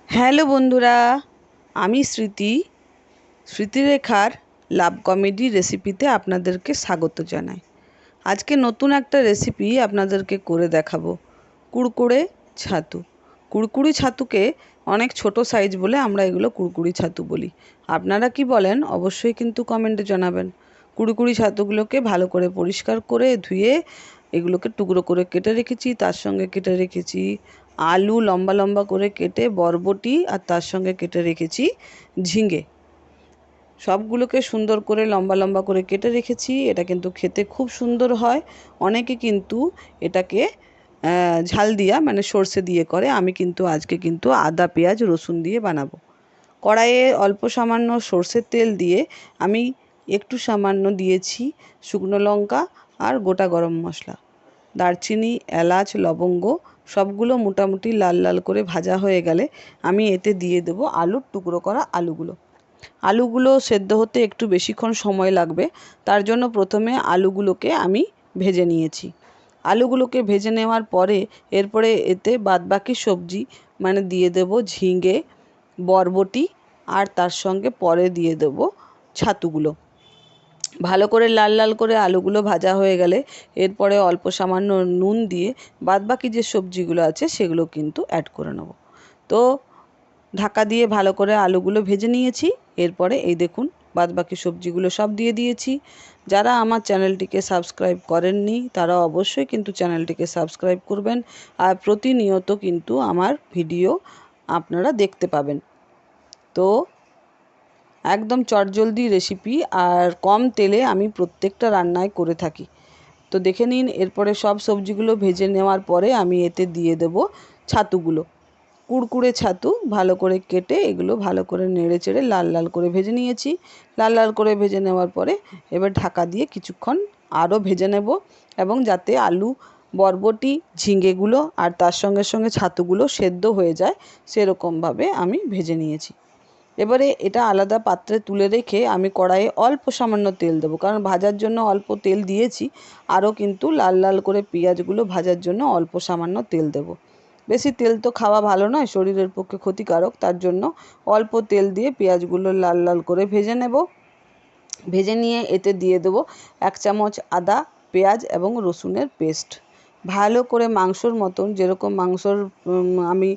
Hello বন্ধুরা, আমি স্মৃতিরেখার লাভ comedy রেসিপিতে আপনাদেরকে স্বাগত জানাই। আজকে নতুন একটা রেসিপি আপনাদেরকে করে দেখাবো, কুড়কুড়ে ছাতু। কুড়কুড়ি ছাতুকে অনেক ছোট সাইজ বলে আমরা এগুলো কুড়কুড়ি ছাতু বলি। আপনারা কি বলেন অবশ্যই কিন্তু কমেন্টে জানাবেন। কুড়কুড়ি ছাতুগুলোকে ভালো করে পরিষ্কার করে ধুয়ে এগুলোকে টুকরো করে কেটে রেখেছি। তার সঙ্গে কেটে রেখেছি আলু লম্বা লম্বা করে কেটে, বরবটি, আর তার সঙ্গে কেটে রেখেছি ঝিঙে। সবগুলোকে সুন্দর করে লম্বা লম্বা করে কেটে রেখেছি। এটা কিন্তু খেতে খুব সুন্দর হয়। অনেকে কিন্তু এটাকে ঝাল দিয়া মানে সর্ষে দিয়ে করে। আমি কিন্তু আজকে কিন্তু আদা পেঁয়াজ রসুন দিয়ে বানাবো। কড়াইয়ে অল্প সামান্য সর্ষের তেল দিয়ে আমি একটু সামান্য দিয়েছি শুকনো লঙ্কা আর গোটা গরম মশলা, দারচিনি, এলাচ, লবঙ্গ সবগুলো মোটামুটি লাল লাল করে ভাজা হয়ে গেলে আমি এতে দিয়ে দেবো আলুর টুকরো করা আলুগুলো। আলুগুলো সেদ্ধ হতে একটু বেশিক্ষণ সময় লাগবে, তার জন্য প্রথমে আলুগুলোকে আমি ভেজে নিয়েছি। আলুগুলোকে ভেজে নেওয়ার পরে এরপরে এতে বাদবাকি সবজি মানে দিয়ে দেবো ঝিঙে, বরবটি, আর তার সঙ্গে পরে দিয়ে দেবো ছাতুগুলো। ভালো করে লাল লাল করে আলুগুলো ভাজা হয়ে গেলে এরপরে অল্প সামান্য নুন দিয়ে বাদবাকি যে সবজিগুলো আছে সেগুলো কিন্তু অ্যাড করে নেব। তো ঢাকা দিয়ে ভালো করে আলুগুলো ভেজে নিয়েছি। এরপরে এই দেখুন বাদবাকি সবজিগুলো সব দিয়ে দিয়েছি। যারা আমার চ্যানেলটিকে সাবস্ক্রাইব করেননি তারা অবশ্যই কিন্তু চ্যানেলটিকে সাবস্ক্রাইব করবেন, আর প্রতিনিয়ত কিন্তু আমার ভিডিও আপনারা দেখতে পাবেন। তো একদম চটজলদি রেসিপি, আর কম তেলে আমি প্রত্যেকটা রান্নায় করে থাকি। তো দেখে নিন, এরপরে সব সবজিগুলো ভেজে নেওয়ার পরে আমি এতে দিয়ে দেব ছাতুগুলো। কুড়কুড়ে ছাতু ভালো করে কেটে এগুলো ভালো করে নেড়ে চেড়ে লাল লাল করে ভেজে নিয়েছি। লাল লাল করে ভেজে নেওয়ার পরে এবার ঢাকা দিয়ে কিছুক্ষণ আরও ভেজে নেব, এবং যাতে আলু, বরবটি, ঝিঙেগুলো আর তার সঙ্গে সঙ্গে ছাতুগুলো সেদ্ধ হয়ে যায় সেরকমভাবে আমি ভেজে নিয়েছি। এবারে এটা আলাদা পাত্রে তুলে রেখে আমি কড়াইয়ে অল্প সামান্য তেল দেবো, কারণ ভাজার জন্য অল্প তেল দিয়েছি। আরও কিন্তু লাল লাল করে পেঁয়াজগুলো ভাজার জন্য অল্প সামান্য তেল দেবো। বেশি তেল তো খাওয়া ভালো নয়, শরীরের পক্ষে ক্ষতিকারক, তার জন্য অল্প তেল দিয়ে পেঁয়াজগুলো লাল লাল করে ভেজে নেব। ভেজে নিয়ে এতে দিয়ে দেবো 1 চামচ আদা, পেঁয়াজ এবং রসুনের পেস্ট। ভালো করে মাংসর মতন, যেরকম মাংসর আমি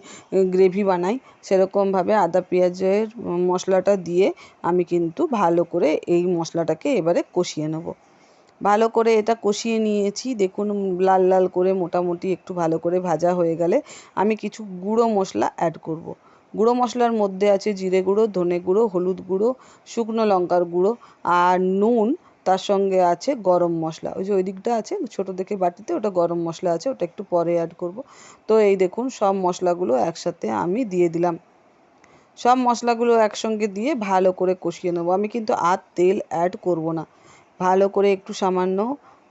গ্রেভি বানাই সেরকমভাবে আদা পেঁয়াজের মশলাটা দিয়ে আমি কিন্তু ভালো করে এই মশলাটাকে এবারে কষিয়ে নেব। ভালো করে এটা কষিয়ে নিয়েছি। দেখুন লাল লাল করে মোটামুটি একটু ভালো করে ভাজা হয়ে গেলে আমি কিছু গুঁড়ো মশলা অ্যাড করব। গুঁড়ো মশলার মধ্যে আছে জিরে গুঁড়ো, ধনে গুঁড়ো, হলুদ গুঁড়ো, শুকনো লঙ্কার গুঁড়ো আর নুন। তার সঙ্গে আছে গরম মশলা, ওই যে ওই দিকটা আছে ছোটো দেখে বাটিতে, ওটা গরম মশলা আছে, ওটা একটু পরে অ্যাড করব। তো এই দেখুন সব মশলাগুলো একসাথে আমি দিয়ে দিলাম। সব মশলাগুলো একসঙ্গে দিয়ে ভালো করে কষিয়ে নেব। আমি কিন্তু আর তেল অ্যাড করব না। ভালো করে একটু সামান্য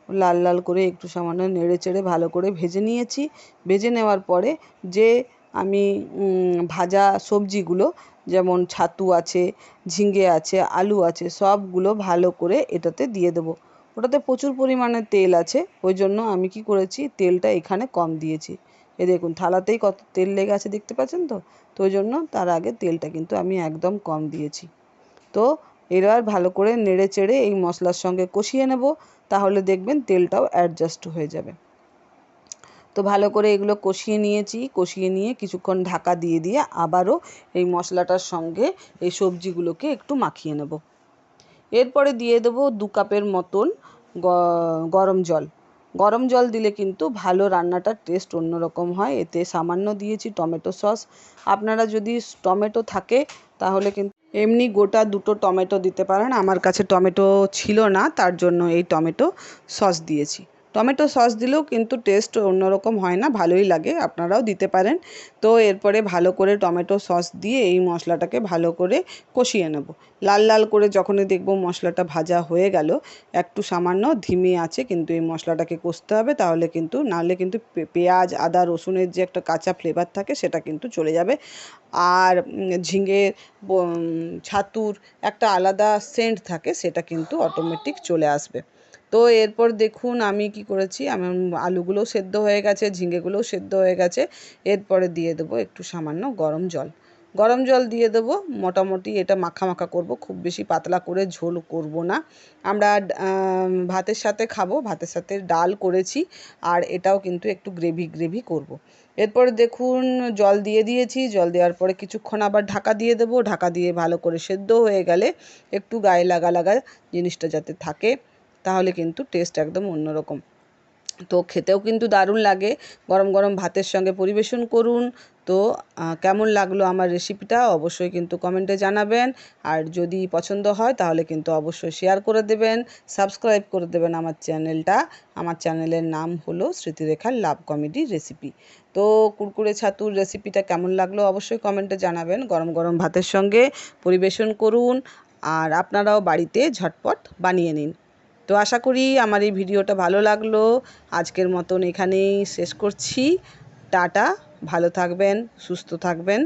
লাল লাল করে একটু সামান্য নেড়ে চেড়ে ভালো করে ভেজে নিয়েছি। ভেজে নেওয়ার পরে যে আমি ভাজা সবজিগুলো, যেমন ছাতু আছে, ঝিঙে আছে, আলু আছে, সবগুলো ভালো করে এটাতে দিয়ে দেবো। ওটাতে প্রচুর পরিমাণে তেল আছে, ওই জন্য আমি কি করেছি তেলটা এখানে কম দিয়েছি। এই দেখুন থালাতেই কত তেল লেগে আছে, দেখতে পাচ্ছেন তো। তো ওই জন্য তার আগে তেলটা কিন্তু আমি একদম কম দিয়েছি। তো এবার ভালো করে নেড়ে চেড়ে এই মশলার সঙ্গে কষিয়ে নেব, তাহলে দেখবেন তেলটাও অ্যাডজাস্ট হয়ে যাবে। তো ভালো করে এগুলো কষিয়ে নিয়েছি। কষিয়ে নিয়ে কিছুক্ষণ ঢাকা দিয়ে দিয়ে আবারও এই মশলাটার সঙ্গে এই সবজিগুলোকে একটু মাখিয়ে নেব। এরপরে দিয়ে দেবো 2 কাপের মতন গরম জল। গরম জল দিলে কিন্তু ভালো রান্নাটার টেস্ট অন্যরকম হয়। এতে সামান্য দিয়েছি টমেটো সস। আপনারা যদি টমেটো থাকে তাহলে কিন্তু এমনি গোটা 2টো টমেটো দিতে পারেন। আমার কাছে টমেটো ছিল না, তার জন্য এই টমেটো সস দিয়েছি। টমেটো সস দিলেও কিন্তু টেস্ট অন্যরকম হয় না, ভালোই লাগে, আপনারাও দিতে পারেন। তো এরপরে ভালো করে টমেটো সস দিয়ে এই মশলাটাকে ভালো করে কষিয়ে নেব। লাল লাল করে যখনই দেখব মশলাটা ভাজা হয়ে গেল, একটু সামান্য ধিমে আছে কিন্তু এই মশলাটাকে কষতে হবে, তাহলে কিন্তু নাহলে কিন্তু পেঁয়াজ, আদা, রসুনের যে একটা কাঁচা ফ্লেভার থাকে সেটা কিন্তু চলে যাবে। আর ঝিঙে, ছাতুর একটা আলাদা সেন্ট থাকে, সেটা কিন্তু অটোমেটিক চলে আসবে। তো এরপর দেখুন আমি কি করেছি, আমি আলুগুলোও সেদ্ধ হয়ে গেছে, ঝিঙেগুলোও সেদ্ধ হয়ে গেছে। এরপরে দিয়ে দেবো একটু সামান্য গরম জল। গরম জল দিয়ে দেবো। মোটামুটি এটা মাখা মাখা করব, খুব বেশি পাতলা করে ঝোল করব না। আমরা ভাতের সাথে খাবো, ভাতের সাথে ডাল করেছি, আর এটাও কিন্তু একটু গ্রেভি গ্রেভি করব। এরপরে দেখুন জল দিয়ে দিয়েছি, জল দেওয়ার পরে কিছুক্ষণ আবার ঢাকা দিয়ে দেবো। ঢাকা দিয়ে ভালো করে সেদ্ধ হয়ে গেলে একটু গায়ে লাগা লাগা জিনিসটা যাতে থাকে, তাহলে কিন্তু টেস্ট একদম অন্যরকম। তো খেতেও কিন্তু দারুণ লাগে। গরম গরম ভাতের সঙ্গে পরিবেশন করুন। তো কেমন লাগলো আমার রেসিপিটা অবশ্যই কিন্তু কমেন্টে জানাবেন। আর যদি পছন্দ হয় তাহলে কিন্তু অবশ্যই শেয়ার করে দেবেন, সাবস্ক্রাইব করে দেবেন আমার চ্যানেলটা। আমার চ্যানেলের নাম হলো স্মৃতিরেখার লাভ কমেডি রেসিপি। তো কুরকুরে ছাতুর রেসিপিটা কেমন লাগলো অবশ্যই কমেন্টে জানাবেন। গরম গরম ভাতের সঙ্গে পরিবেশন করুন, আর আপনারাও বাড়িতে ঝটপট বানিয়ে নিন। তো আশা করি আমার এই ভিডিওটা ভালো লাগলো। আজকের মতন এখানেই শেষ করছি। টাটা, ভালো থাকবেন, সুস্থ থাকবেন।